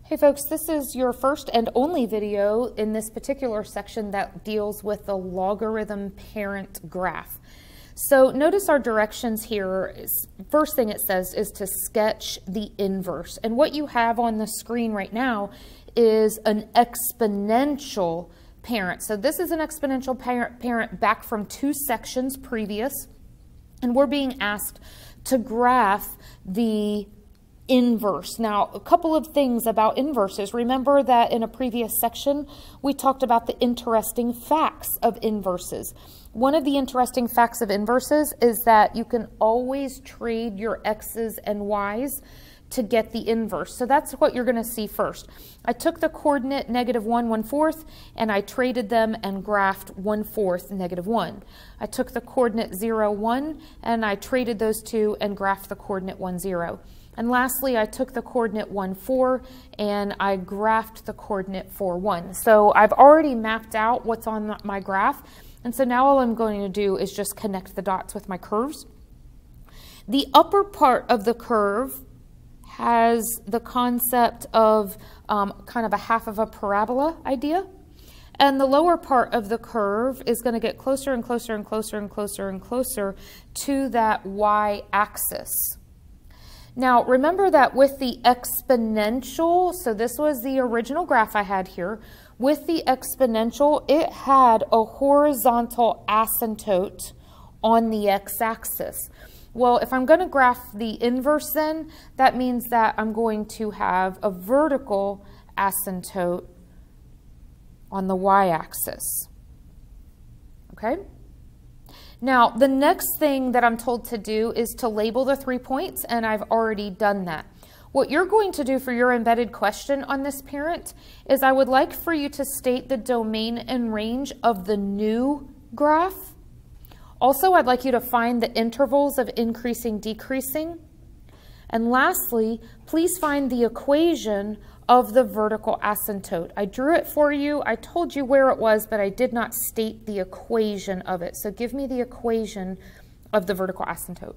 Hey folks, this is your first and only video in this particular section that deals with the logarithm parent graph. So notice our directions here. First thing it says is to sketch the inverse. And what you have on the screen right now is an exponential parent. So this is an exponential parent back from two sections previous. And we're being asked to graph the inverse. Now, a couple of things about inverses. Remember that in a previous section, we talked about the interesting facts of inverses. One of the interesting facts of inverses is that you can always trade your x's and y's to get the inverse. So that's what you're going to see first. I took the coordinate -1, 1/4, and I traded them and graphed 1/4, -1. I took the coordinate 0, 1, and I traded those two and graphed the coordinate 1, 0. And lastly, I took the coordinate 1, 4, and I graphed the coordinate 4, 1. So I've already mapped out what's on my graph. And so now all I'm going to do is just connect the dots with my curves. The upper part of the curve has the concept of kind of a half of a parabola idea. And the lower part of the curve is going to get closer and closer and closer and closer and closer to that y-axis. Now, remember that with the exponential, so this was the original graph I had here, with the exponential, it had a horizontal asymptote on the x-axis. Well, if I'm going to graph the inverse then, that means that I'm going to have a vertical asymptote on the y-axis. Okay? Now, the next thing that I'm told to do is to label the 3 points, and I've already done that. What you're going to do for your embedded question on this parent is I would like for you to state the domain and range of the new graph. Also, I'd like you to find the intervals of increasing, decreasing. And lastly, please find the equation of the vertical asymptote. I drew it for you. I told you where it was, but I did not state the equation of it. So give me the equation of the vertical asymptote.